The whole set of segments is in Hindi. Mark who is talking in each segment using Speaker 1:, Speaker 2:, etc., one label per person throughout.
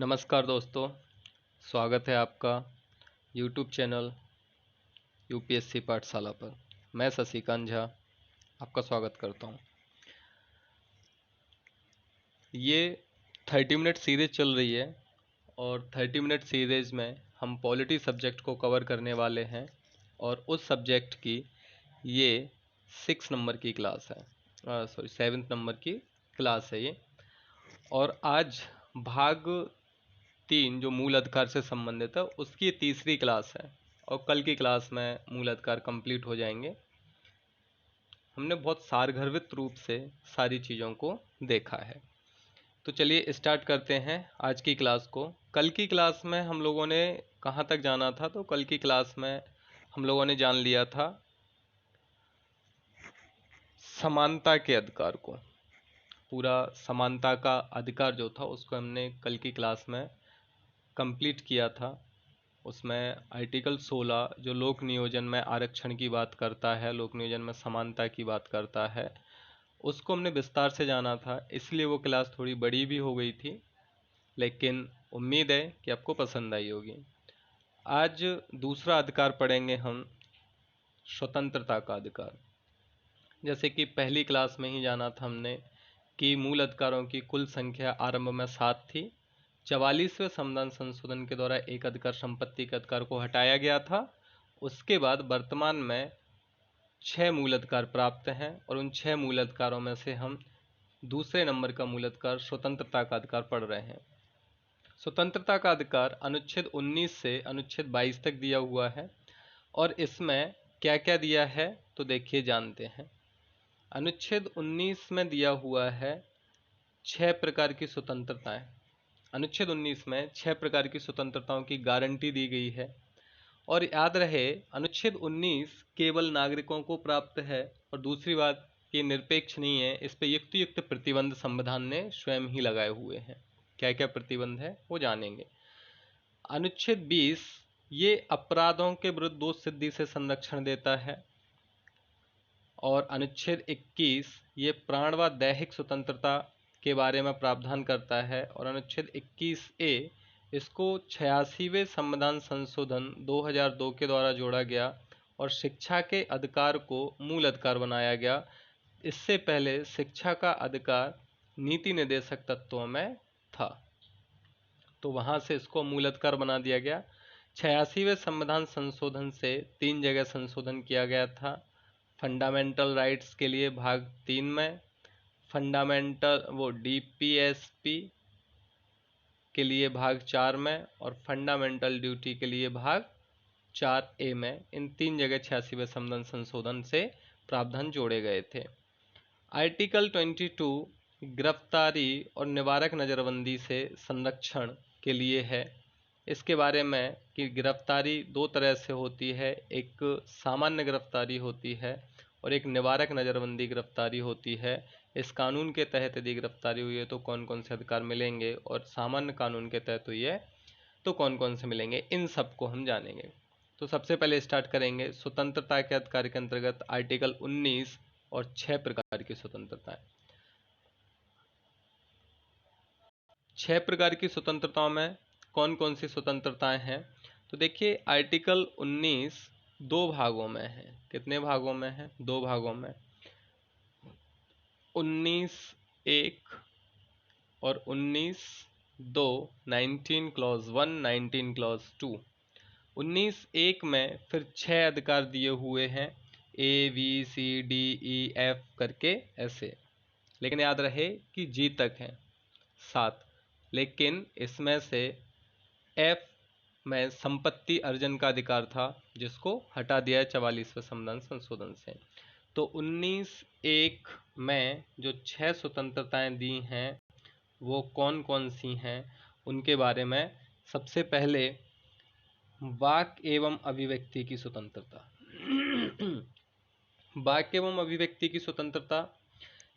Speaker 1: नमस्कार दोस्तों, स्वागत है आपका YouTube चैनल यूपीएससी पाठशाला पर। मैं शशिकांत झा आपका स्वागत करता हूं। ये 30 मिनट सीरीज चल रही है और 30 मिनट सीरीज में हम पॉलिटी सब्जेक्ट को कवर करने वाले हैं और उस सब्जेक्ट की ये 6 नंबर की क्लास है, 7 नंबर की क्लास है ये। और आज भाग 3 जो मूल अधिकार से संबंधित है उसकी ये तीसरी क्लास है और कल की क्लास में मूल अधिकार कंप्लीट हो जाएंगे। हमने बहुत सारगर्भित रूप से सारी चीज़ों को देखा है। तो चलिए स्टार्ट करते हैं आज की क्लास को। कल की क्लास में हम लोगों ने कहाँ तक जाना था? तो कल की क्लास में हम लोगों ने जान लिया था समानता के अधिकार को। पूरा समानता का अधिकार जो था उसको हमने कल की क्लास में कंप्लीट किया था। उसमें आर्टिकल 16 जो लोक नियोजन में आरक्षण की बात करता है, लोक नियोजन में समानता की बात करता है, उसको हमने विस्तार से जाना था। इसलिए वो क्लास थोड़ी बड़ी भी हो गई थी, लेकिन उम्मीद है कि आपको पसंद आई होगी। आज दूसरा अधिकार पढ़ेंगे हम, स्वतंत्रता का अधिकार। जैसे कि पहली क्लास में ही जाना था हमने कि मूल अधिकारों की कुल संख्या आरंभ में 7 थी। 44वें संविधान संशोधन के द्वारा एक अधिकार, संपत्ति के अधिकार को हटाया गया था। उसके बाद वर्तमान में 6 मूल अधिकार प्राप्त हैं और उन 6 मूल अधिकारों में से हम दूसरे नंबर का मूल अधिकार स्वतंत्रता का अधिकार पढ़ रहे हैं। स्वतंत्रता का अधिकार अनुच्छेद 19 से अनुच्छेद 22 तक दिया हुआ है और इसमें क्या क्या दिया है तो देखिए जानते हैं। अनुच्छेद 19 में दिया हुआ है 6 प्रकार की स्वतंत्रताएं। अनुच्छेद 19 में 6 प्रकार की स्वतंत्रताओं की गारंटी दी गई है। और याद रहे, अनुच्छेद 19 केवल नागरिकों को प्राप्त है और दूसरी बात ये निरपेक्ष नहीं है। इस पर युक्त युक्त प्रतिबंध संविधान ने स्वयं ही लगाए हुए हैं। क्या क्या प्रतिबंध है वो जानेंगे। अनुच्छेद 20 ये अपराधों के विरुद्ध दोष सिद्धि से संरक्षण देता है। और अनुच्छेद 21 ये प्राण व दैहिक स्वतंत्रता के बारे में प्रावधान करता है। और अनुच्छेद 21A इसको 86वें संविधान संशोधन 2002 के द्वारा जोड़ा गया और शिक्षा के अधिकार को मूल अधिकार बनाया गया। इससे पहले शिक्षा का अधिकार नीति निर्देशक तत्वों में था, तो वहाँ से इसको मूल अधिकार बना दिया गया। 86वें संविधान संशोधन से 3 जगह संशोधन किया गया था। फंडामेंटल राइट्स के लिए भाग 3 में, फंडामेंटल डीपीएसपी के लिए भाग 4 में और फंडामेंटल ड्यूटी के लिए भाग 4A में। इन 3 जगह 86वें संविधान संशोधन से प्रावधान जोड़े गए थे। आर्टिकल 22 गिरफ्तारी और निवारक नज़रबंदी से संरक्षण के लिए है। इसके बारे में कि गिरफ्तारी 2 तरह से होती है, एक सामान्य गिरफ्तारी होती है और एक निवारक नज़रबंदी गिरफ्तारी होती है। इस कानून के तहत यदि गिरफ्तारी हुई है तो कौन कौन से अधिकार मिलेंगे और सामान्य कानून के तहत हुई है तो कौन कौन से मिलेंगे, इन सब को हम जानेंगे। तो सबसे पहले स्टार्ट करेंगे स्वतंत्रता के अधिकार के अंतर्गत आर्टिकल 19 और 6 प्रकार की स्वतंत्रताएं। 6 प्रकार की स्वतंत्रताओं में कौन कौन सी स्वतंत्रताएं हैं तो देखिए, आर्टिकल 19 2 भागों में है। कितने भागों में है? 2 भागों में। 19(1) और 19(2), 19 क्लॉज 1, 19 क्लॉज 2। 19(1) में फिर 6 अधिकार दिए हुए हैं, ABCDEF करके ऐसे, लेकिन याद रहे कि G तक है 7। लेकिन इसमें से F में संपत्ति अर्जन का अधिकार था जिसको हटा दिया 44वें संविधान संशोधन से। तो 19(1) में जो 6 स्वतंत्रताएं दी हैं वो कौन कौन सी हैं उनके बारे में। सबसे पहले वाक एवं अभिव्यक्ति की स्वतंत्रता। वाक एवं अभिव्यक्ति की स्वतंत्रता,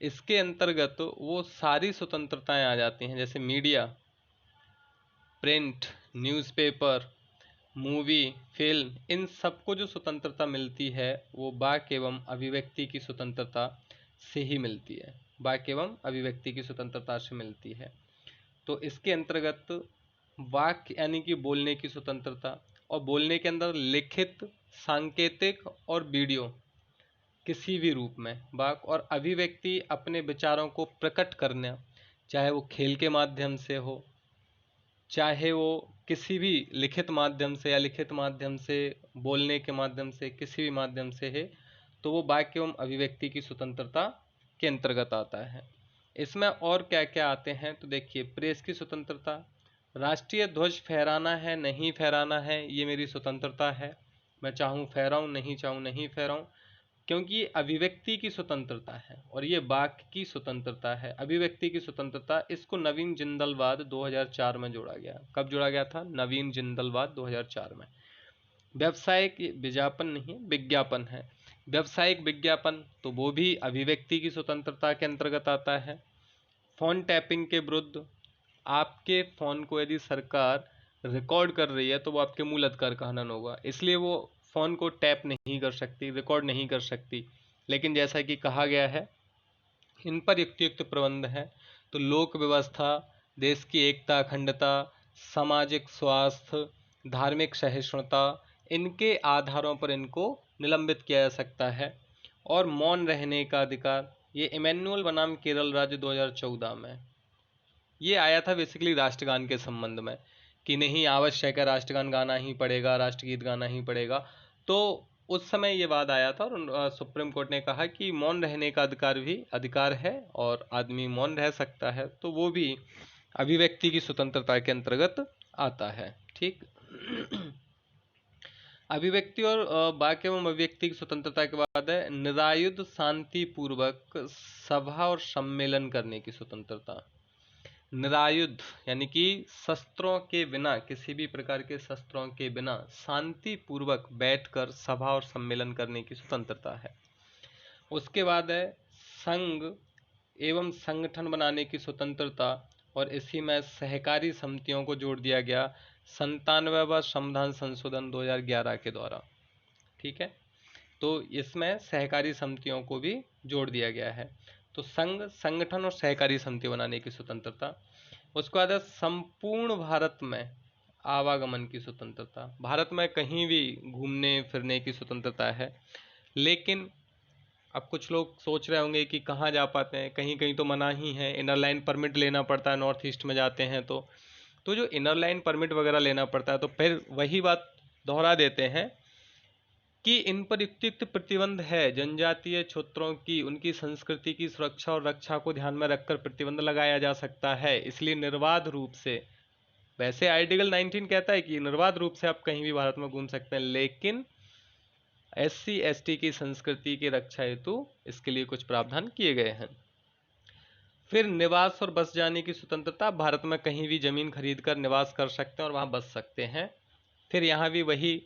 Speaker 1: इसके अंतर्गत वो सारी स्वतंत्रताएं आ जाती हैं, जैसे media, print, newspaper, movie, film, इन सबको जो स्वतंत्रता मिलती है वो वाक एवं अभिव्यक्ति की स्वतंत्रता से ही मिलती है। वाक एवं अभिव्यक्ति की स्वतंत्रता से मिलती है। तो इसके अंतर्गत वाक्य यानी कि बोलने की स्वतंत्रता, और बोलने के अंदर लिखित, सांकेतिक और वीडियो किसी भी रूप में वाक्य और अभिव्यक्ति अपने विचारों को प्रकट करना, चाहे वो खेल के माध्यम से हो, चाहे वो किसी भी लिखित माध्यम से या लिखित माध्यम से, बोलने के माध्यम से, किसी भी माध्यम से है, तो वो वाक्य एवं अभिव्यक्ति की स्वतंत्रता के अंतर्गत आता है। इसमें और क्या क्या आते हैं तो देखिए, प्रेस की स्वतंत्रता, राष्ट्रीय ध्वज फहराना है नहीं फहराना है ये मेरी स्वतंत्रता है, मैं चाहूँ फहराऊँ, नहीं चाहूँ नहीं फहराऊँ, क्योंकि ये अभिव्यक्ति की स्वतंत्रता है और ये वाक्य की स्वतंत्रता है। अभिव्यक्ति की स्वतंत्रता, इसको नवीन जिंदलवाद 2004 में जोड़ा गया। कब जोड़ा गया था? नवीन जिंदलवाद 2004 में। व्यावसायिक विज्ञापन नहीं, विज्ञापन है। व्यावसायिक विज्ञापन तो वो भी अभिव्यक्ति की स्वतंत्रता के अंतर्गत आता है। फोन टैपिंग के विरुद्ध, आपके फ़ोन को यदि सरकार रिकॉर्ड कर रही है तो वो आपके मूल अधिकार का हनन होगा, इसलिए वो फ़ोन को टैप नहीं कर सकती, रिकॉर्ड नहीं कर सकती। लेकिन जैसा कि कहा गया है, इन पर युक्तियुक्त प्रबंध है तो लोक व्यवस्था, देश की एकता अखंडता, सामाजिक स्वास्थ्य, धार्मिक सहिष्णुता, इनके आधारों पर इनको निलंबित किया जा सकता है। और मौन रहने का अधिकार, ये इमैनुअल बनाम केरल राज्य 2014 में ये आया था बेसिकली राष्ट्रगान के संबंध में, कि नहीं आवश्यक है, राष्ट्रगान गाना ही पड़ेगा, राष्ट्रगीत गाना ही पड़ेगा। तो उस समय ये वाद आया था और सुप्रीम कोर्ट ने कहा कि मौन रहने का अधिकार भी अधिकार है और आदमी मौन रह सकता है, तो वो भी अभिव्यक्ति की स्वतंत्रता के अंतर्गत आता है। ठीक। अभिव्यक्ति और वाक्य एवं अभिव्यक्ति की स्वतंत्रता के बाद है निरायुध शांतिपूर्वक सभा और सम्मेलन करने की स्वतंत्रता। निरायुध यानी कि शस्त्रों के बिना, किसी भी प्रकार के शस्त्रों के बिना शांतिपूर्वक बैठकर सभा और सम्मेलन करने की स्वतंत्रता है। उसके बाद है संघ एवं संगठन बनाने की स्वतंत्रता, और इसी में सहकारी समितियों को जोड़ दिया गया 97वां संविधान संशोधन 2011 के द्वारा। ठीक है, तो इसमें सहकारी समितियों को भी जोड़ दिया गया है। तो संघ, संगठन और सहकारी समिति बनाने की स्वतंत्रता। उसके बाद है संपूर्ण भारत में आवागमन की स्वतंत्रता। भारत में कहीं भी घूमने फिरने की स्वतंत्रता है, लेकिन अब कुछ लोग सोच रहे होंगे कि कहाँ जा पाते हैं, कहीं कहीं तो मना ही है, इनर लाइन परमिट लेना पड़ता है, नॉर्थ ईस्ट में जाते हैं तो जो इनर लाइन परमिट वगैरह लेना पड़ता है, तो फिर वही बात दोहरा देते हैं कि इन पर युक्तियुक्त प्रतिबंध है। जनजातीय क्षेत्रों की, उनकी संस्कृति की सुरक्षा और रक्षा को ध्यान में रखकर प्रतिबंध लगाया जा सकता है, इसलिए निर्बाध रूप से, वैसे आर्टिकल 19 कहता है कि निर्बाध रूप से आप कहीं भी भारत में घूम सकते हैं, लेकिन SC ST की संस्कृति की रक्षा हेतु इसके लिए कुछ प्रावधान किए गए हैं। फिर निवास और बस जाने की स्वतंत्रता, भारत में कहीं भी जमीन खरीद कर निवास कर सकते हैं और वहां बस सकते हैं। फिर यहाँ भी वही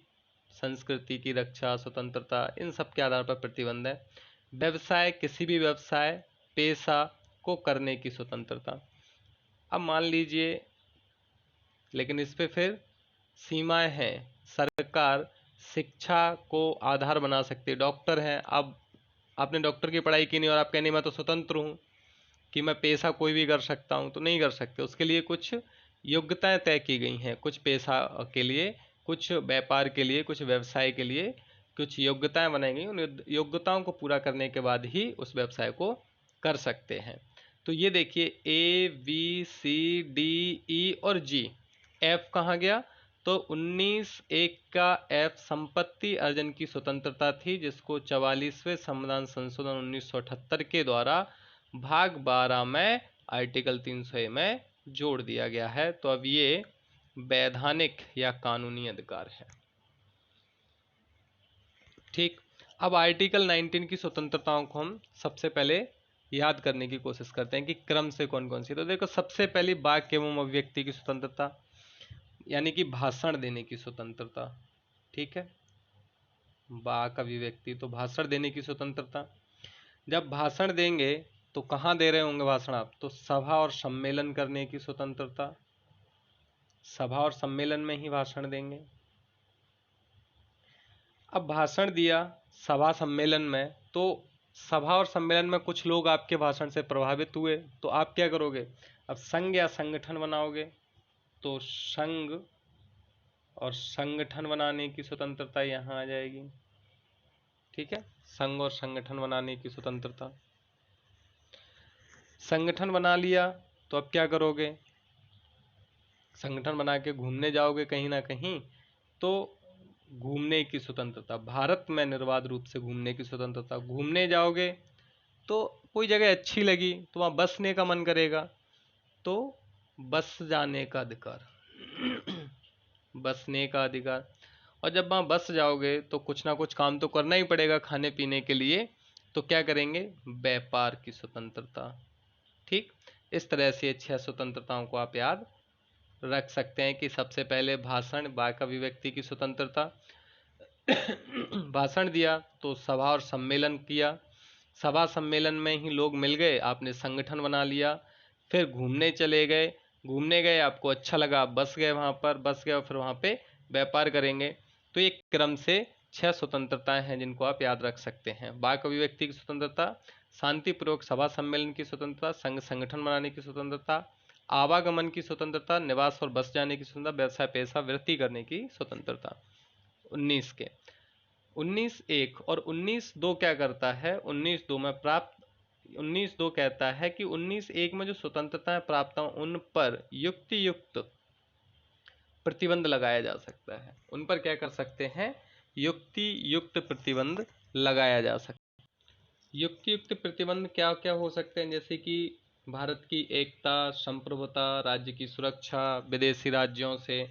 Speaker 1: संस्कृति की रक्षा, स्वतंत्रता, इन सब के आधार पर प्रतिबंध है। व्यवसाय, किसी भी व्यवसाय पेशा को करने की स्वतंत्रता। अब मान लीजिए, लेकिन इस पे फिर सीमाएं हैं। सरकार शिक्षा को आधार बना सकती है। डॉक्टर हैं, अब आपने डॉक्टर की पढ़ाई की नहीं और आप कहने मैं तो स्वतंत्र हूँ कि मैं पेशा कोई भी कर सकता हूँ, तो नहीं कर सकते। उसके लिए कुछ योग्यताएं तय की गई हैं, कुछ पेशा के लिए, कुछ व्यापार के लिए, कुछ व्यवसाय के लिए कुछ योग्यताएं बनाई गई। उन योग्यताओं को पूरा करने के बाद ही उस व्यवसाय को कर सकते हैं। तो ये देखिए ABCDE और G, F कहाँ गया? तो 19(1) का F संपत्ति अर्जन की स्वतंत्रता थी, जिसको 44वें संविधान संशोधन 1978 के द्वारा भाग 12 में आर्टिकल 300A में जोड़ दिया गया है। तो अब ये वैधानिक या कानूनी अधिकार है। ठीक। अब आर्टिकल 19 की स्वतंत्रताओं को हम सबसे पहले याद करने की कोशिश करते हैं कि क्रम से कौन कौन सी। तो देखो, सबसे पहली वाक्य एवं अभिव्यक्ति की स्वतंत्रता, यानी कि भाषण देने की स्वतंत्रता। ठीक है, वाक्य अभिव्यक्ति तो भाषण देने की स्वतंत्रता। जब भाषण देंगे तो कहाँ दे रहे होंगे भाषण आप? तो सभा और सम्मेलन करने की स्वतंत्रता, सभा और सम्मेलन में ही भाषण देंगे। अब भाषण दिया सभा सम्मेलन में, तो सभा और सम्मेलन में कुछ लोग आपके भाषण से प्रभावित हुए, तो आप क्या करोगे? अब संघ या संगठन बनाओगे। तो संघ और संगठन बनाने की स्वतंत्रता यहाँ आ जाएगी। ठीक है, संघ और संगठन बनाने की स्वतंत्रता। संगठन बना लिया तो अब क्या करोगे? संगठन बना के घूमने जाओगे कहीं ना कहीं, तो घूमने की स्वतंत्रता, भारत में निर्बाध रूप से घूमने की स्वतंत्रता। घूमने जाओगे तो कोई जगह अच्छी लगी तो वहाँ बसने का मन करेगा, तो बस जाने का अधिकार बसने का अधिकार। और जब वहाँ बस जाओगे तो कुछ ना कुछ काम तो करना ही पड़ेगा खाने पीने के लिए, तो क्या करेंगे? व्यापार की स्वतंत्रता। ठीक, इस तरह से 6 स्वतंत्रताओं को आप याद रख सकते हैं कि सबसे पहले भाषण, वाक अभिव्यक्ति की स्वतंत्रता। भाषण दिया तो सभा और सम्मेलन किया, सभा सम्मेलन में ही लोग मिल गए, आपने संगठन बना लिया। फिर घूमने चले गए, घूमने गए, आपको अच्छा लगा, आप बस गए वहाँ पर, बस गए और फिर वहाँ पे व्यापार करेंगे। तो एक क्रम से 6 स्वतंत्रताएं हैं जिनको आप याद रख सकते हैं। वाक अभिव्यक्ति की स्वतंत्रता, शांतिपूर्वक सभा सम्मेलन की स्वतंत्रता, संगठन बनाने की स्वतंत्रता, आवागमन की स्वतंत्रता, निवास और बस जाने की स्वतंत्रता, व्यवसाय पेशा वृत्ति करने की स्वतंत्रता। 19 के 19(1) और 19(2) क्या करता है? 19(2) में प्राप्त 19(2) कहता है कि 19(1) में जो स्वतंत्रताएं प्राप्त हों उन पर युक्ति युक्त प्रतिबंध लगाया जा सकता है। उन पर क्या कर सकते हैं? युक्ति युक्त प्रतिबंध लगाया जा सकता है। युक्ति युक्त प्रतिबंध क्या क्या हो सकते हैं? जैसे कि भारत की एकता, संप्रभुता, राज्य की सुरक्षा, विदेशी राज्यों से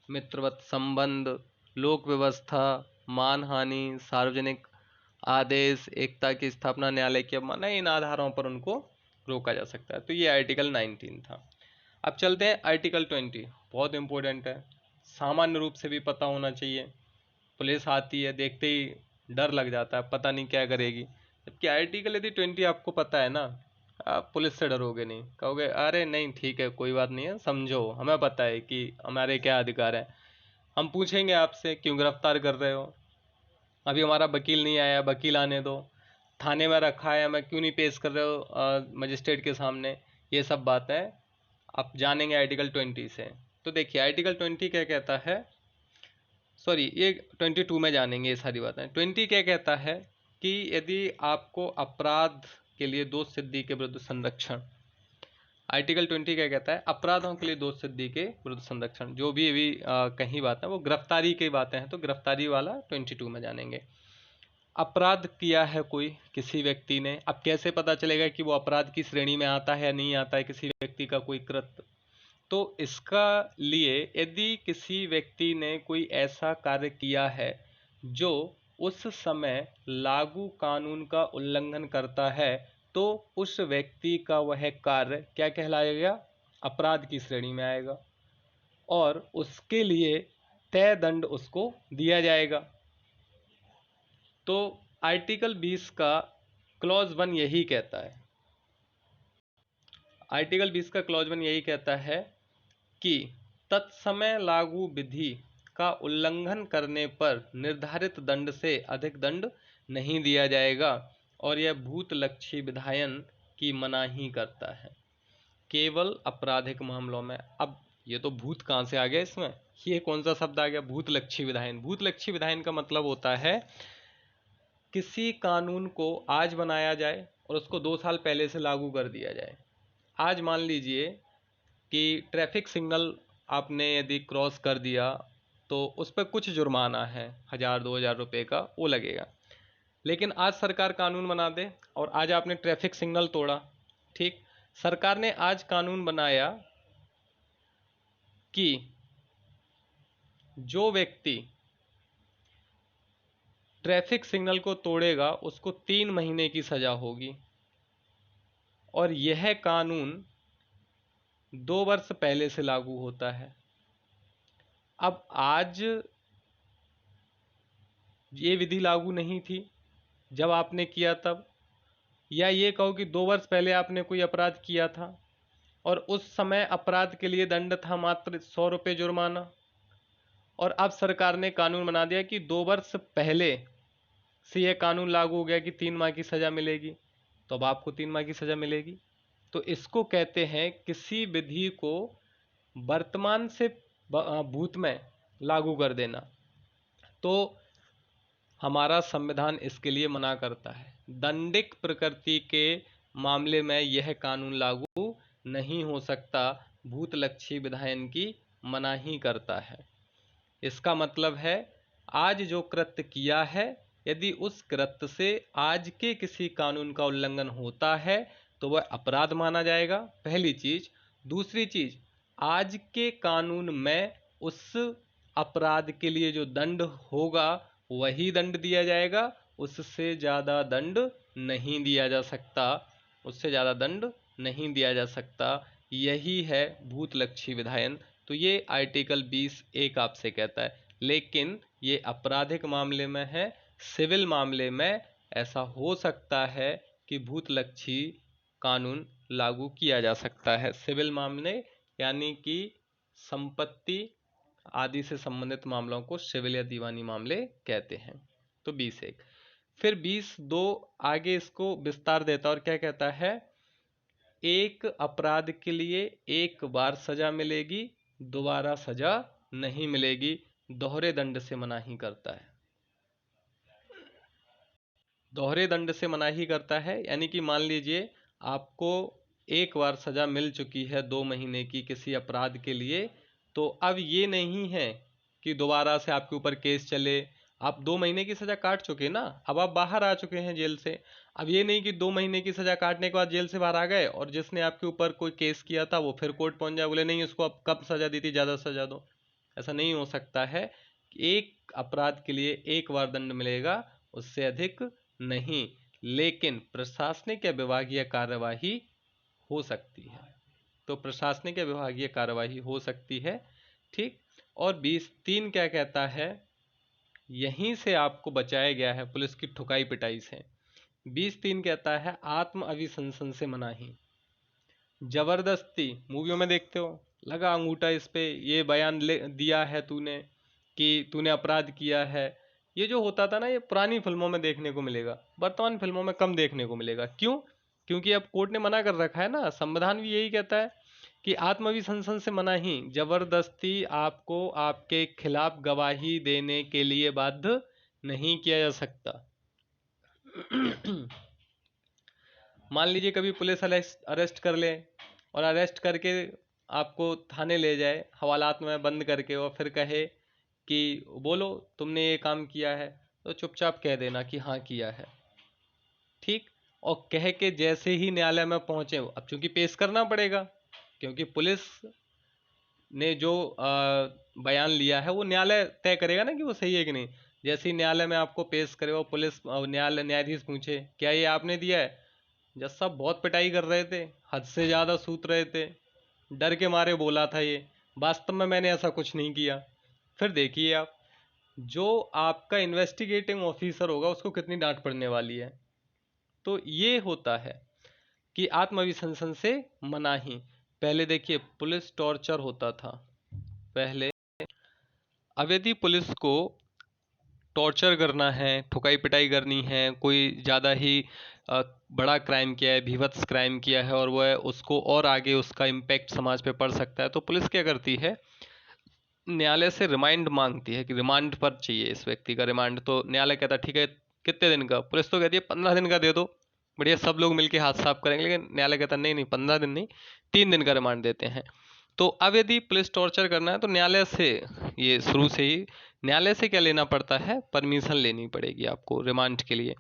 Speaker 1: मित्रवत संबंध, लोक व्यवस्था, मानहानि, सार्वजनिक आदेश, एकता की स्थापना, न्यायालय की अवमानना, इन आधारों पर उनको रोका जा सकता है। तो ये आर्टिकल 19 था। अब चलते हैं आर्टिकल 20। बहुत इंपॉर्टेंट है, सामान्य रूप से भी पता होना चाहिए। पुलिस आती है, देखते ही डर लग जाता है, पता नहीं क्या करेगी। जबकि आर्टिकल यदि 20 आपको पता है ना, आप पुलिस से डरोगे नहीं, कहोगे अरे नहीं ठीक है, कोई बात नहीं है, समझो, हमें पता है कि हमारे क्या अधिकार है। हम पूछेंगे आपसे क्यों गिरफ्तार कर रहे हो, अभी हमारा वकील नहीं आया, वकील आने दो, थाने में रखा है, हमें क्यों नहीं पेश कर रहे हो मजिस्ट्रेट के सामने। ये सब बातें आप जानेंगे आर्टिकल 20 से। तो देखिए आर्टिकल 20 क्या कहता है, सॉरी ये 22 में जानेंगे ये सारी बातें। 20 क्या कहता है कि यदि आपको अपराध के लिए दोष सिद्धि के विरुद्ध संरक्षण, आर्टिकल 20 क्या कहता है? अपराधों के लिए दोष सिद्धि के विरुद्ध संरक्षण। जो भी अभी कहीं बातें वो गिरफ्तारी की बातें हैं, तो गिरफ्तारी वाला 22 में जानेंगे। अपराध किया है कोई किसी व्यक्ति ने, अब कैसे पता चलेगा कि वो अपराध की श्रेणी में आता है या नहीं आता है किसी व्यक्ति का कोई कृत्य? तो इसका लिए यदि किसी व्यक्ति ने कोई ऐसा कार्य किया है जो उस समय लागू कानून का उल्लंघन करता है, तो उस व्यक्ति का वह कार्य क्या कहलाएगा? अपराध की श्रेणी में आएगा और उसके लिए तय दंड उसको दिया जाएगा। तो आर्टिकल 20 का क्लॉज 1 यही कहता है, आर्टिकल 20 का क्लॉज 1 यही कहता है कि तत्समय लागू विधि का उल्लंघन करने पर निर्धारित दंड से अधिक दंड नहीं दिया जाएगा और यह भूतलक्षी विधायन की मनाही करता है केवल आपराधिक मामलों में। अब ये तो भूत कहाँ से आ गया इसमें, ये कौन सा शब्द आ गया? भूतलक्षी विधायन। भूतलक्षी विधायन का मतलब होता है किसी कानून को आज बनाया जाए और उसको 2 साल पहले से लागू कर दिया जाए। आज मान लीजिए कि ट्रैफिक सिग्नल आपने यदि क्रॉस कर दिया तो उस पर कुछ जुर्माना है, 1000-2000 रुपये का वो लगेगा। लेकिन आज सरकार कानून बना दे और आज आपने ट्रैफिक सिग्नल तोड़ा, ठीक, सरकार ने आज कानून बनाया कि जो व्यक्ति ट्रैफिक सिग्नल को तोड़ेगा उसको 3 महीने की सजा होगी, और यह कानून 2 वर्ष पहले से लागू होता है। अब आज ये विधि लागू नहीं थी जब आपने किया तब, या ये कहो कि 2 वर्ष पहले आपने कोई अपराध किया था और उस समय अपराध के लिए दंड था मात्र 100 रुपये जुर्माना, और अब सरकार ने कानून बना दिया कि 2 वर्ष पहले से यह कानून लागू हो गया कि 3 माह की सज़ा मिलेगी, तो अब आपको 3 माह की सज़ा मिलेगी। तो इसको कहते हैं किसी विधि को वर्तमान से भूत में लागू कर देना, तो हमारा संविधान इसके लिए मना करता है। दंडिक प्रकृति के मामले में यह कानून लागू नहीं हो सकता, भूतलक्षी विधायन की मनाही करता है। इसका मतलब है आज जो कृत्य किया है, यदि उस कृत्य से आज के किसी कानून का उल्लंघन होता है तो वह अपराध माना जाएगा, पहली चीज। दूसरी चीज, आज के कानून में उस अपराध के लिए जो दंड होगा वही दंड दिया जाएगा, उससे ज़्यादा दंड नहीं दिया जा सकता, उससे ज़्यादा दंड नहीं दिया जा सकता। यही है भूतलक्षी विधायन। तो ये आर्टिकल 20(1) आपसे कहता है, लेकिन ये आपराधिक मामले में है। सिविल मामले में ऐसा हो सकता है कि भूतलक्षी कानून लागू किया जा सकता है। सिविल मामले यानी कि संपत्ति आदि से संबंधित मामलों को सिविल या दीवानी मामले कहते हैं। तो 20(1). फिर 20(2) आगे इसको विस्तार देता और क्या कहता है, एक अपराध के लिए एक बार सजा मिलेगी, दोबारा सजा नहीं मिलेगी, दोहरे दंड से मनाही करता है। दोहरे दंड से मनाही करता है यानी कि मान लीजिए आपको एक बार सजा मिल चुकी है 2 महीने की किसी अपराध के लिए, तो अब ये नहीं है कि दोबारा से आपके ऊपर केस चले। आप 2 महीने की सजा काट चुके ना, अब आप बाहर आ चुके हैं जेल से। अब ये नहीं कि 2 महीने की सजा काटने के बाद जेल से बाहर आ गए और जिसने आपके ऊपर कोई केस किया था वो फिर कोर्ट पहुंच जाए, बोले नहीं इसको अब कब सजा दी थी, ज़्यादा सजा दो। ऐसा नहीं हो सकता है कि एक अपराध के लिए एक बार दंड मिलेगा, उससे अधिक नहीं। लेकिन प्रशासनिक या विभागीय कार्यवाही हो सकती है, तो प्रशासनिक या विभागीय कार्यवाही हो सकती है, ठीक। और 20(3) क्या कहता है, यहीं से आपको बचाया गया है पुलिस की ठुकाई पिटाई से। 20(3) कहता है आत्म अभिशंसन से मनाही। जबरदस्ती मूवियों में देखते हो, लगा अंगूठा इस पे, ये बयान दिया है तूने कि तूने अपराध किया है। ये जो होता था ना, ये पुरानी फिल्मों में देखने को मिलेगा, वर्तमान फिल्मों में कम देखने को मिलेगा। क्यों? क्योंकि अब कोर्ट ने मना कर रखा है ना, संविधान भी यही कहता है कि आत्मविसंसन से मनाही, जबरदस्ती आपको आपके खिलाफ गवाही देने के लिए बाध्य नहीं किया जा सकता। मान लीजिए कभी पुलिस अरेस्ट कर ले और अरेस्ट करके आपको थाने ले जाए हवालात में बंद करके, और फिर कहे कि बोलो तुमने ये काम किया है, तो चुपचाप कह देना कि हाँ किया है, ठीक। और कह के जैसे ही न्यायालय में पहुंचे, अब चूंकि पेश करना पड़ेगा क्योंकि पुलिस ने जो बयान लिया है वो न्यायालय तय करेगा ना कि वो सही है कि नहीं। जैसे ही न्यायालय में आपको पेश करे वो पुलिस न्यायाधीश पूछे क्या ये आपने दिया है, जज साहब बहुत पिटाई कर रहे थे, हद से ज़्यादा सूत रहे थे, डर के मारे बोला था, ये वास्तव में मैंने ऐसा कुछ नहीं किया। फिर देखिए आप, जो आपका इन्वेस्टिगेटिंग ऑफिसर होगा उसको कितनी डांट पड़ने वाली है। तो ये होता है कि आत्मविसंसन से मनाही। पहले देखिए पुलिस टॉर्चर होता था पहले, अब यदि पुलिस को टॉर्चर करना है, ठुकाई पिटाई करनी है, कोई ज़्यादा ही बड़ा क्राइम किया है, भीभत्स क्राइम किया है और वह उसको और आगे उसका इम्पैक्ट समाज पे पड़ सकता है, तो पुलिस क्या करती है, न्यायालय से रिमांड मांगती है कि रिमांड पर चाहिए इस व्यक्ति का रिमांड। तो न्यायालय कहता है ठीक है कितने दिन का, पुलिस तो कहती है 15 दिन का दे दो, बढ़िया सब लोग मिलके हाथ साफ करेंगे, लेकिन न्यायालय कहता है नहीं नहीं 15 दिन नहीं 3 दिन का रिमांड देते हैं। तो अब यदि पुलिस टॉर्चर करना है तो न्यायालय से, ये शुरू से ही न्यायालय से क्या लेना पड़ता है, परमिशन लेनी पड़ेगी आपको रिमांड के लिए।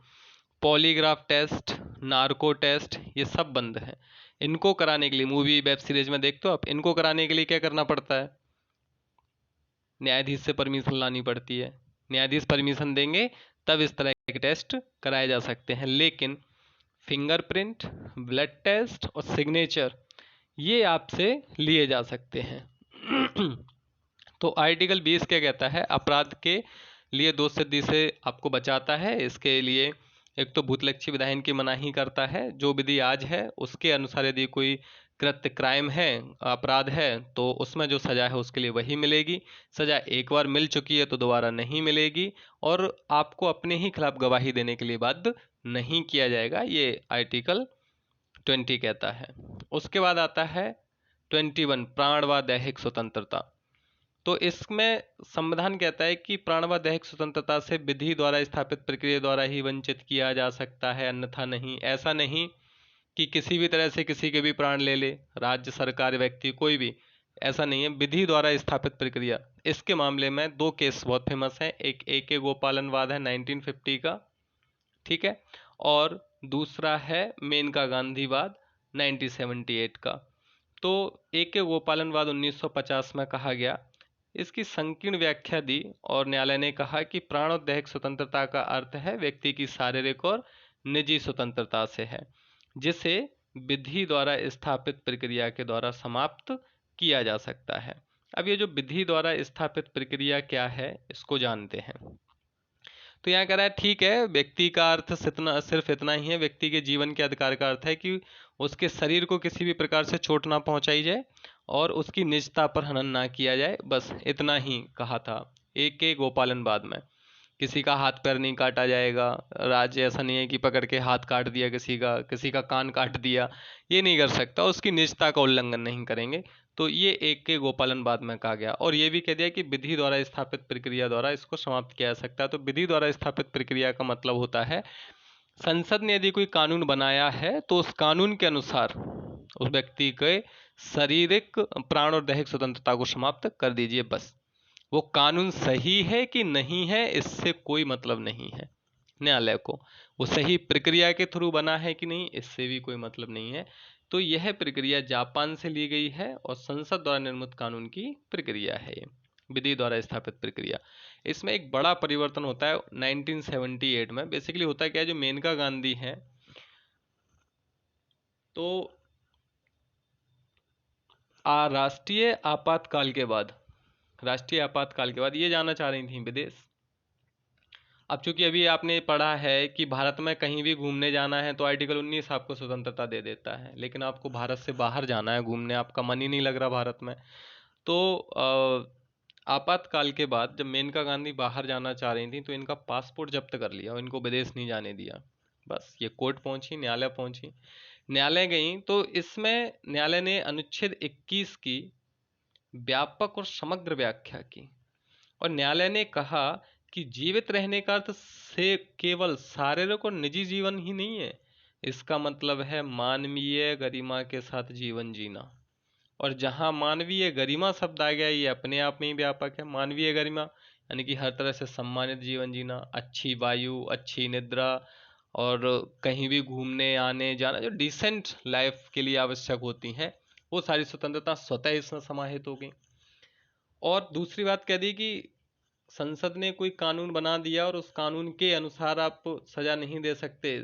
Speaker 1: पॉलीग्राफ टेस्ट, नार्को टेस्ट, ये सब बंद है। इनको कराने के लिए, मूवी वेब सीरीज में देखते हो आप, इनको कराने के लिए क्या करना पड़ता है, न्यायाधीश से परमिशन लानी पड़ती है। न्यायाधीश परमिशन देंगे तब इस तरह के टेस्ट कराए जा सकते हैं। लेकिन फिंगरप्रिंट, ब्लड टेस्ट और सिग्नेचर ये आपसे लिए जा सकते हैं। तो आर्टिकल 20 क्या कहता है, अपराध के लिए दोषसिद्धि से आपको बचाता है। इसके लिए एक तो भूतलक्षी विधायन की मनाही करता है, जो विधि आज है उसके अनुसार यदि कोई कृत्य क्राइम है, अपराध है, तो उसमें जो सजा है उसके लिए वही मिलेगी। सजा एक बार मिल चुकी है तो दोबारा नहीं मिलेगी, और आपको अपने ही खिलाफ गवाही देने के लिए बाध्य नहीं किया जाएगा, ये आर्टिकल 20 कहता है। उसके बाद आता है 21 प्राण व दैहिक स्वतंत्रता। तो इसमें संविधान कहता है कि प्राण व दैहिक स्वतंत्रता से विधि द्वारा स्थापित प्रक्रिया द्वारा ही वंचित किया जा सकता है, अन्यथा नहीं। ऐसा नहीं कि किसी भी तरह से किसी के भी प्राण ले ले, राज्य सरकार व्यक्ति कोई भी, ऐसा नहीं है। विधि द्वारा स्थापित प्रक्रिया, इसके मामले में दो केस बहुत फेमस हैं। एक ए.के. गोपालन वाद है 1950 का, ठीक है, और दूसरा है मेनका गांधीवाद 1978 का। तो ए.के. गोपालन वाद 1950 में कहा गया, इसकी संकीर्ण व्याख्या दी और न्यायालय ने कहा कि प्राण और दैहिक स्वतंत्रता का अर्थ है व्यक्ति की शारीरिक और निजी स्वतंत्रता से है, जिसे विधि द्वारा स्थापित प्रक्रिया के द्वारा समाप्त किया जा सकता है। अब ये जो विधि द्वारा स्थापित प्रक्रिया क्या है, इसको जानते हैं। तो यहाँ कह रहा है ठीक है, व्यक्ति का अर्थ सिर्फ इतना ही है, व्यक्ति के जीवन के अधिकार का अर्थ है कि उसके शरीर को किसी भी प्रकार से चोट ना पहुंचाई जाए और उसकी निजता पर हनन ना किया जाए, बस इतना ही कहा था ए.के. गोपालन बाद में। किसी का हाथ पैर नहीं काटा जाएगा, राज्य ऐसा नहीं है कि पकड़ के हाथ काट दिया किसी का कान काट दिया, ये नहीं कर सकता, उसकी निजता का उल्लंघन नहीं करेंगे। तो ये ए.के. गोपालन बाद में कहा गया। और ये भी कह दिया कि विधि द्वारा स्थापित प्रक्रिया द्वारा इसको समाप्त किया जा सकता है। तो विधि द्वारा स्थापित प्रक्रिया का मतलब होता है संसद ने यदि कोई कानून बनाया है तो उस कानून के अनुसार उस व्यक्ति के शारीरिक प्राण और दैहिक स्वतंत्रता को समाप्त कर दीजिए, बस। वो कानून सही है कि नहीं है, इससे कोई मतलब नहीं है न्यायालय को। वो सही प्रक्रिया के थ्रू बना है कि नहीं, इससे भी कोई मतलब नहीं है। तो यह प्रक्रिया जापान से ली गई है और संसद द्वारा निर्मित कानून की प्रक्रिया है ये विधि द्वारा स्थापित प्रक्रिया। इसमें एक बड़ा परिवर्तन होता है 1978 में। बेसिकली होता क्या है, जो मेनका गांधी है, तो राष्ट्रीय आपातकाल के बाद ये जाना चाह रही थी विदेश। अब चूंकि अभी आपने पढ़ा है कि भारत में कहीं भी घूमने जाना है तो आर्टिकल 19 आपको स्वतंत्रता दे देता है, लेकिन आपको भारत से बाहर जाना है घूमने, आपका मन ही नहीं लग रहा भारत में, तो आपातकाल के बाद जब मेनका गांधी बाहर जाना चाह रही थी तो इनका पासपोर्ट जब्त कर लिया और इनको विदेश नहीं जाने दिया। बस ये कोर्ट पहुंची, न्यायालय पहुंची, न्यायालय गई, तो इसमें न्यायालय ने अनुच्छेद 21 की व्यापक और समग्र व्याख्या की और न्यायालय ने कहा कि जीवित रहने का अर्थ से केवल शारीरिक और निजी जीवन ही नहीं है, इसका मतलब है मानवीय गरिमा के साथ जीवन जीना। और जहां मानवीय गरिमा शब्द आ गया, ये अपने आप में ही व्यापक है। मानवीय गरिमा यानी कि हर तरह से सम्मानित जीवन जीना, अच्छी वायु, अच्छी निद्रा और कहीं भी घूमने आने जाना, जो डिसेंट लाइफ के लिए आवश्यक होती हैं, वो सारी स्वतंत्रता स्वतः इसमें समाहित हो गई। और दूसरी बात कह दी कि संसद ने कोई कानून बना दिया और उस कानून के अनुसार आप सजा नहीं दे सकते।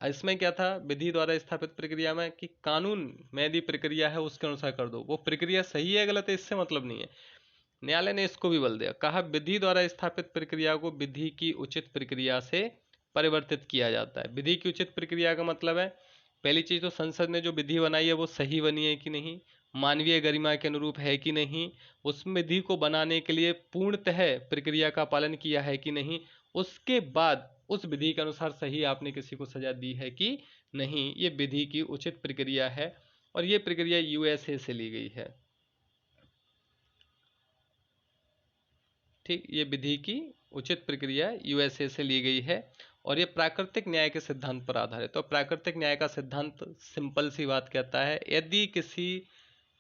Speaker 1: इसमें क्या था विधि द्वारा स्थापित प्रक्रिया में, कि कानून में यदि प्रक्रिया है उसके अनुसार कर दो, वो प्रक्रिया सही है गलत है इससे मतलब नहीं है। न्यायालय ने इसको भी बल दिया, कहा विधि द्वारा स्थापित प्रक्रिया को विधि की उचित प्रक्रिया से परिवर्तित किया जाता है। विधि की उचित प्रक्रिया का मतलब है, पहली चीज तो संसद ने जो विधि बनाई है वो सही बनी है कि नहीं, मानवीय गरिमा के अनुरूप है कि नहीं, उस विधि को बनाने के लिए पूर्णतः प्रक्रिया का पालन किया है कि नहीं, उसके बाद उस विधि के अनुसार सही आपने किसी को सजा दी है कि नहीं, ये विधि की उचित प्रक्रिया है। और ये प्रक्रिया यूएसए से ली गई है, ठीक, ये विधि की उचित प्रक्रिया यूएसए से ली गई है और ये प्राकृतिक न्याय के सिद्धांत पर आधारित है। तो प्राकृतिक न्याय का सिद्धांत सिंपल सी बात कहता है, यदि किसी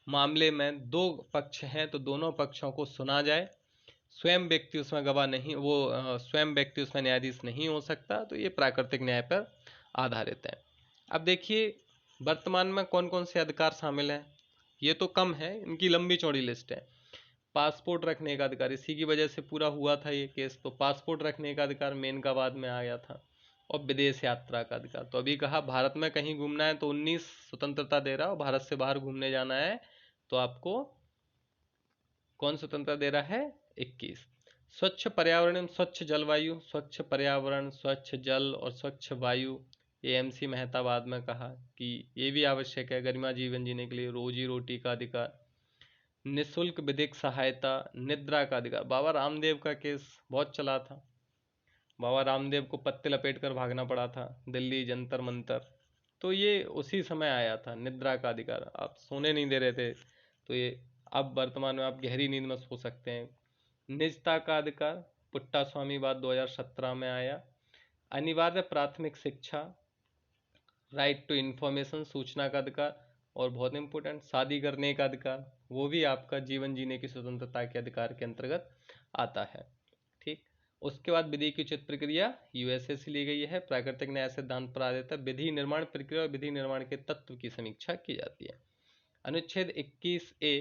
Speaker 1: मामले में दो पक्ष हैं तो दोनों पक्षों को सुना जाए, स्वयं व्यक्ति उसमें गवाह नहीं, स्वयं व्यक्ति उसमें न्यायाधीश नहीं हो सकता, तो ये प्राकृतिक न्याय पर आधारित है। अब देखिए वर्तमान में कौन कौन से अधिकार शामिल हैं, ये तो कम है, इनकी लंबी चौड़ी लिस्ट है। पासपोर्ट रखने का अधिकार, इसी की वजह से पूरा हुआ था ये केस, तो पासपोर्ट रखने का अधिकार मेनका बाद में आ गया था। और विदेश यात्रा का अधिकार, तो अभी कहा भारत में कहीं घूमना है तो 19 स्वतंत्रता दे रहा है, और भारत से बाहर घूमने जाना है तो आपको कौन स्वतंत्रता दे रहा है, 21। स्वच्छ पर्यावरण एवं स्वच्छ जलवायु, स्वच्छ पर्यावरण, स्वच्छ जल और स्वच्छ वायु, ये एमसी मेहता बाद में कहा कि ये भी आवश्यक है गरिमा जीवन जीने के लिए। रोजी रोटी का अधिकार, निःशुल्क विधिक सहायता, निद्रा का अधिकार। बाबा रामदेव का केस बहुत चला था, बाबा रामदेव को पत्ते लपेट कर भागना पड़ा था दिल्ली जंतर मंतर, तो ये उसी समय आया था। निद्रा का अधिकार, आप सोने नहीं दे रहे थे, तो ये अब वर्तमान में आप गहरी नींद में सो सकते हैं। निजता का अधिकार, पुट्टा स्वामीवाद 2017 में आया। अनिवार्य प्राथमिक शिक्षा, राइट टू इंफॉर्मेशन, सूचना का अधिकार, और बहुत इंपॉर्टेंट शादी करने का अधिकार, वो भी आपका जीवन जीने की स्वतंत्रता के अधिकार के अंतर्गत आता है। ठीक, उसके बाद विधि की उचित प्रक्रिया यूएसए से ली गई है। प्राकृतिक न्याय सिद्धांत पर आधारित है। विधि निर्माण प्रक्रिया और विधि निर्माण के तत्व की समीक्षा की जाती है। अनुच्छेद 21A,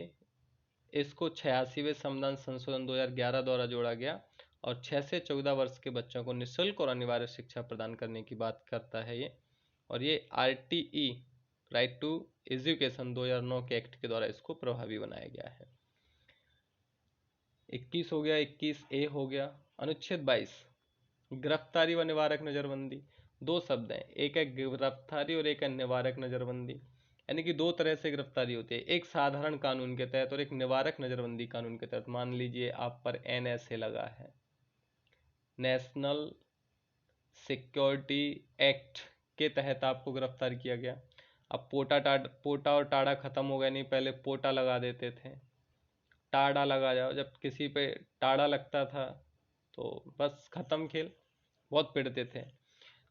Speaker 1: इसको 86वें संविधान संशोधन 2011 द्वारा जोड़ा गया और 6 से 14 वर्ष के बच्चों को निःशुल्क और अनिवार्य शिक्षा प्रदान करने की बात करता है ये। और ये RTE, राइट टू एजुकेशन 2009 के एक्ट के द्वारा इसको प्रभावी बनाया गया है। 21 हो गया, 21A हो गया। अनुच्छेद 22, गिरफ्तारी व निवारक नजरबंदी। दो शब्द हैं, एक है गिरफ्तारी और एक है निवारक नजरबंदी। यानी कि दो तरह से गिरफ्तारी होती है, एक साधारण कानून के तहत और एक निवारक नजरबंदी कानून के तहत। मान लीजिए आप पर NSA लगा है, नेशनल सिक्योरिटी एक्ट के तहत आपको गिरफ्तार किया गया। अब पोटा और टाड़ा खत्म हो गया, नहीं पहले पोटा लगा देते थे, टाड़ा लगा जाओ। जब किसी पे टाड़ा लगता था तो बस खत्म खेल, बहुत पिटते थे।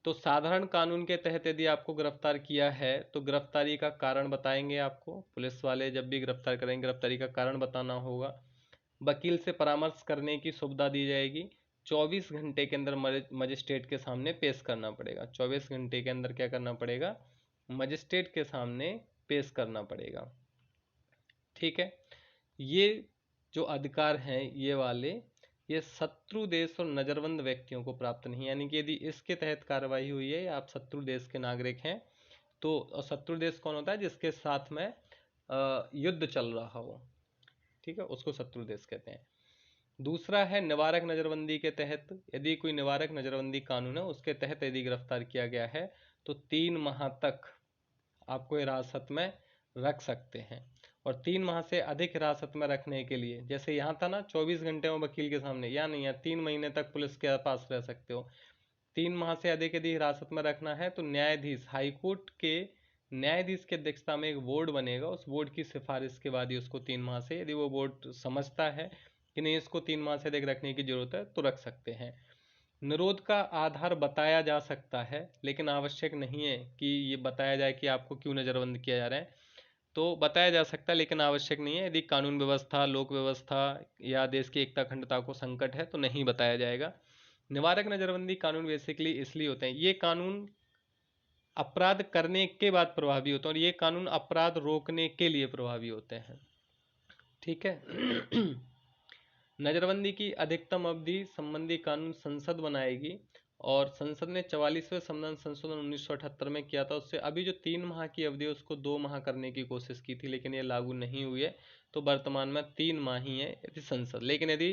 Speaker 1: तो साधारण कानून के तहत यदि आपको गिरफ्तार किया है तो गिरफ्तारी का कारण बताएंगे आपको। पुलिस वाले जब भी गिरफ्तार करेंगे गिरफ्तारी का कारण बताना होगा। वकील से परामर्श करने की सुविधा दी जाएगी। 24 घंटे के अंदर मजिस्ट्रेट के सामने पेश करना पड़ेगा। 24 घंटे के अंदर क्या करना पड़ेगा, मजिस्ट्रेट के सामने पेश करना पड़ेगा। ठीक है, ये जो अधिकार हैं ये वाले, ये शत्रु देश और नजरबंद व्यक्तियों को प्राप्त नहीं। यानी कि यदि इसके तहत कार्रवाई हुई है, आप शत्रु देश के नागरिक हैं तो, और शत्रु देश कौन होता है, जिसके साथ में युद्ध चल रहा हो, ठीक है, उसको शत्रु देश कहते हैं। दूसरा है निवारक नजरबंदी के तहत, यदि कोई निवारक नजरबंदी कानून है उसके तहत यदि गिरफ्तार किया गया है तो 3 माह तक आपको हिरासत में रख सकते हैं। और 3 माह से अधिक हिरासत में रखने के लिए, जैसे यहाँ था ना 24 घंटे में वकील के सामने, या नहीं है 3 महीने तक पुलिस के पास रह सकते हो। 3 माह से अधिक यदि हिरासत में रखना है तो न्यायाधीश, हाईकोर्ट के न्यायाधीश की अध्यक्षता में एक बोर्ड बनेगा, उस बोर्ड की सिफारिश के बाद ही उसको 3 माह से, यदि वो बोर्ड समझता है कि नहीं इसको 3 माह से अधिक रखने की जरूरत है तो रख सकते हैं। निरोध का आधार बताया जा सकता है, लेकिन आवश्यक नहीं है कि ये बताया जाए कि आपको क्यों नज़रबंद किया जा रहा है। तो बताया जा सकता है लेकिन आवश्यक नहीं है। यदि कानून व्यवस्था, लोक व्यवस्था या देश की एकता अखंडता को संकट है तो नहीं बताया जाएगा। निवारक नज़रबंदी कानून बेसिकली इसलिए होते हैं, ये कानून अपराध करने के बाद प्रभावी होते हैं और ये कानून अपराध रोकने के लिए प्रभावी होते हैं। ठीक है। नजरबंदी की अधिकतम अवधि संबंधी कानून संसद बनाएगी और संसद ने 44वें संविधान संशोधन 1978 में किया था। उससे अभी जो 3 माह की अवधि है उसको 2 माह करने की कोशिश की थी, लेकिन ये लागू नहीं हुई है। तो वर्तमान में 3 माह ही है यदि संसद, लेकिन यदि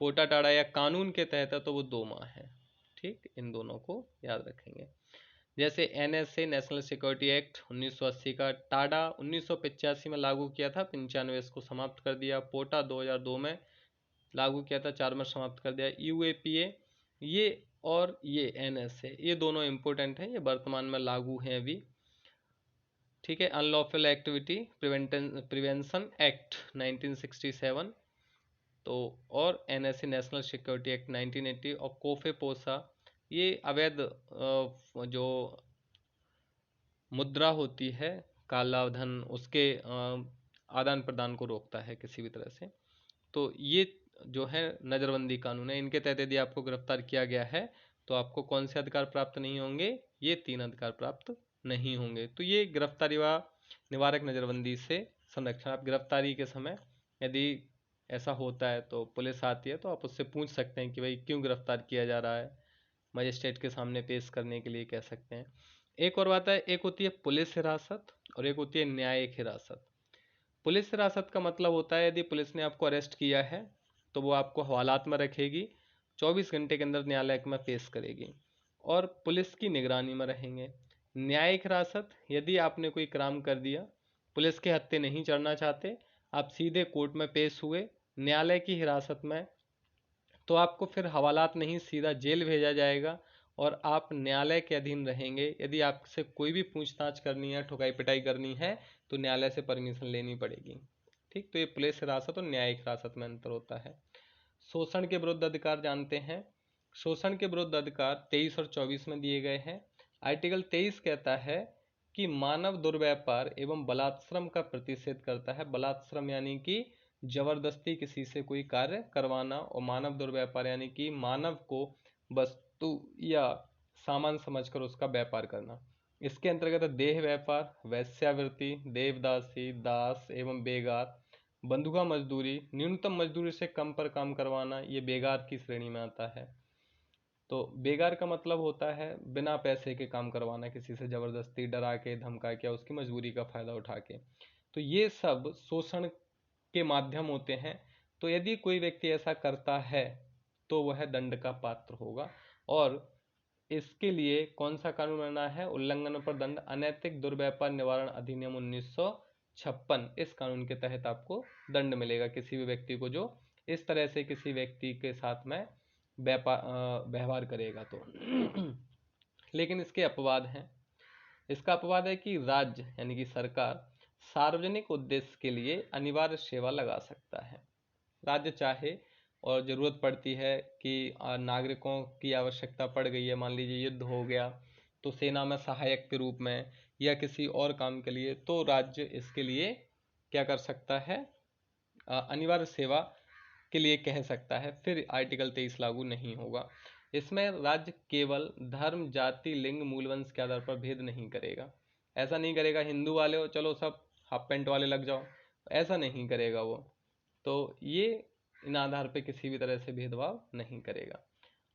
Speaker 1: पोटा टाड़ा या कानून के तहत है तो वो 2 माह है। ठीक, इन दोनों को याद रखेंगे। जैसे NSA, नेशनल सिक्योरिटी एक्ट 1980 का, टाडा 1985 में लागू किया था, 95 इसको समाप्त कर दिया। पोटा 2002 में लागू किया था, 4 में समाप्त कर दिया। UAPA ये और ये NSA, ये दोनों इंपॉर्टेंट हैं, ये वर्तमान में लागू हैं अभी। ठीक है, अनलॉफुल एक्टिविटी प्रिवेंशन एक्ट 1967 तो, और NSA, नेशनल सिक्योरिटी एक्ट 1980, और कोफे पोसा ये अवैध जो मुद्रा होती है, काला धन, उसके आदान प्रदान को रोकता है किसी भी तरह से। तो ये जो है नज़रबंदी कानून है, इनके तहत यदि आपको गिरफ्तार किया गया है तो आपको कौन से अधिकार प्राप्त नहीं होंगे, ये 3 अधिकार प्राप्त नहीं होंगे। तो ये गिरफ्तारी व निवारक नज़रबंदी से संरक्षण। आप गिरफ्तारी के समय यदि ऐसा होता है तो पुलिस आती है तो आप उससे पूछ सकते हैं कि भाई क्यों गिरफ्तार किया जा रहा है, मजिस्ट्रेट के सामने पेश करने के लिए कह सकते हैं। एक और बात है, एक होती है पुलिस हिरासत और एक होती है न्यायिक हिरासत। पुलिस हिरासत का मतलब होता है यदि पुलिस ने आपको अरेस्ट किया है तो वो आपको हवालात में रखेगी, 24 घंटे के अंदर न्यायालय में पेश करेगी और पुलिस की निगरानी में रहेंगे। न्यायिक हिरासत, यदि आपने कोई क्राइम कर दिया, पुलिस के हत्थे नहीं चढ़ना चाहते, आप सीधे कोर्ट में पेश हुए न्यायालय की हिरासत में, तो आपको फिर हवालात नहीं, सीधा जेल भेजा जाएगा और आप न्यायालय के अधीन रहेंगे। यदि आपसे कोई भी पूछताछ करनी है, ठुकाई पिटाई करनी है, तो न्यायालय से परमिशन लेनी पड़ेगी। ठीक, तो ये पुलिस हिरासत और न्यायिक हिरासत में अंतर होता है। शोषण के विरुद्ध अधिकार जानते हैं। शोषण के विरुद्ध अधिकार 23 और 24 में दिए गए हैं। आर्टिकल 23 कहता है कि मानव दुर्व्यापार एवं बलात्श्रम का प्रतिषेध करता है। बलात्श्रम यानी कि जबरदस्ती किसी से कोई कार्य करवाना, और मानव दुर्व्यापार यानी कि मानव को वस्तु या सामान समझकर उसका व्यापार करना। इसके अंतर्गत देह व्यापार, वेश्यावृत्ति, देवदासी, दास एवं बेगार, बंधुआ मजदूरी, न्यूनतम मजदूरी से कम पर काम करवाना, ये बेगार की श्रेणी में आता है। तो बेगार का मतलब होता है बिना पैसे के काम करवाना, किसी से जबरदस्ती, डरा के, धमका के, उसकी मजबूरी का फायदा उठा के। तो ये सब शोषण के माध्यम होते हैं। तो यदि कोई व्यक्ति ऐसा करता है तो वह दंड का पात्र होगा। और इसके लिए कौन सा कानून बना है? उल्लंघन पर दंड अनैतिक दुर्व्यापार निवारण अधिनियम 1956, इस कानून के तहत आपको दंड मिलेगा किसी भी व्यक्ति को जो इस तरह से किसी व्यक्ति के साथ में व्यवहार करेगा तो। लेकिन इसके अपवाद हैं। इसका अपवाद है कि राज्य यानी कि सरकार सार्वजनिक उद्देश्य के लिए अनिवार्य सेवा लगा सकता है। राज्य चाहे और ज़रूरत पड़ती है कि नागरिकों की आवश्यकता पड़ गई है, मान लीजिए युद्ध हो गया, तो सेना में सहायक के रूप में या किसी और काम के लिए, तो राज्य इसके लिए क्या कर सकता है? अनिवार्य सेवा के लिए कह सकता है। फिर आर्टिकल 23 लागू नहीं होगा। इसमें राज्य केवल धर्म, जाति, लिंग, मूलवंश के आधार पर भेद नहीं करेगा। ऐसा नहीं करेगा हिंदू वाले हो चलो सब हाफ पैंट वाले लग जाओ, ऐसा नहीं करेगा वो। तो ये इन आधार पे किसी भी तरह से भेदभाव नहीं करेगा।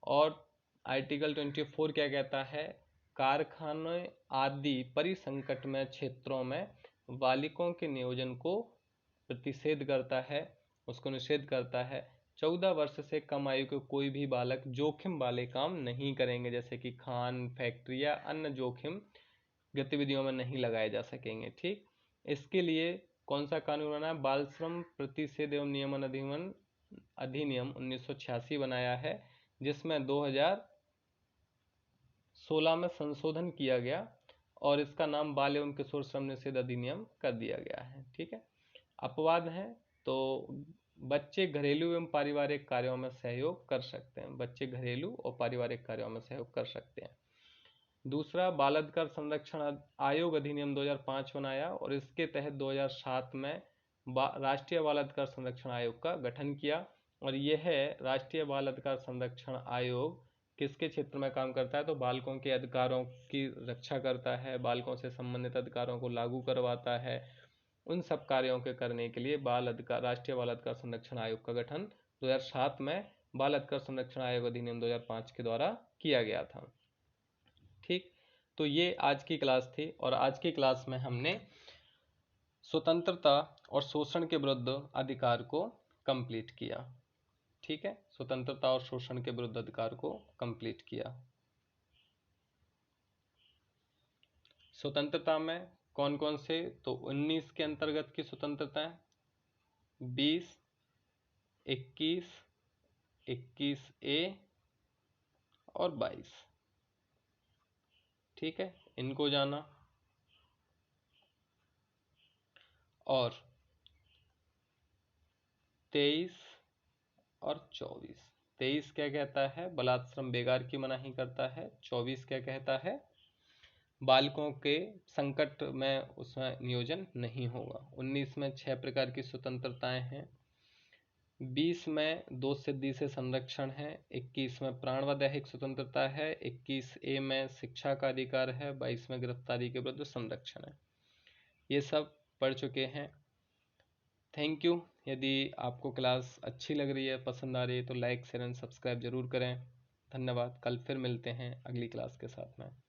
Speaker 1: और आर्टिकल 24 क्या कहता है? कारखाने आदि परिसंकटमय क्षेत्रों में बालिकों के नियोजन को प्रतिषेध करता है, उसको निषेध करता है। 14 वर्ष से कम आयु के कोई भी बालक जोखिम वाले काम नहीं करेंगे, जैसे कि खान, फैक्ट्री या अन्य जोखिम गतिविधियों में नहीं लगाए जा सकेंगे। ठीक, इसके लिए कौन सा कानून बना है? बाल श्रम प्रतिषेध एवं नियमन अधिनियम 1986 बनाया है, जिसमें 2016 में संशोधन किया गया और इसका नाम बाल एवं किशोर श्रम निषेध अधिनियम कर दिया गया है। ठीक है, अपवाद हैं तो बच्चे घरेलू एवं पारिवारिक कार्यों में सहयोग कर सकते हैं। बच्चे घरेलू और पारिवारिक कार्यों में सहयोग कर सकते हैं। दूसरा, बाल अधिकार संरक्षण आयोग अधिनियम 2005 बनाया और इसके तहत 2007 में राष्ट्रीय बाल अधिकार संरक्षण आयोग का गठन किया। और यह राष्ट्रीय बाल अधिकार संरक्षण आयोग किसके क्षेत्र में काम करता है? तो बालकों के अधिकारों की रक्षा करता है, बालकों से संबंधित अधिकारों को लागू करवाता है। उन सब कार्यों के करने के लिए राष्ट्रीय बाल अधिकार संरक्षण आयोग का गठन 2007 में बाल अधिकार संरक्षण आयोग अधिनियम 2005 के द्वारा किया गया था। ठीक, तो ये आज की क्लास थी और आज की क्लास में हमने स्वतंत्रता और शोषण के विरुद्ध अधिकार को कंप्लीट किया। ठीक है, स्वतंत्रता और शोषण के विरुद्ध अधिकार को कंप्लीट किया। स्वतंत्रता में कौन कौन से? तो 19 के अंतर्गत की स्वतंत्रता, 20, 21, 21A और 22। ठीक है, इनको जाना। और 23 और 24। 23 क्या कहता है? बलात्श्रम बेगार की मनाही करता है। 24 क्या कहता है? बालकों के संकट में उसमें नियोजन नहीं होगा। 19 में 6 प्रकार की स्वतंत्रताएं हैं। 20 में 2 सिद्धि से संरक्षण है। 21 में प्राण व दैहिक स्वतंत्रता है। 21A में शिक्षा का अधिकार है। 22 में गिरफ्तारी के विरुद्ध संरक्षण है। ये सब पढ़ चुके हैं। Thank you. यदि आपको क्लास अच्छी लग रही है, पसंद आ रही है, तो लाइक, शेयर एंड सब्सक्राइब जरूर करें। धन्यवाद। कल फिर मिलते हैं अगली क्लास के साथ में।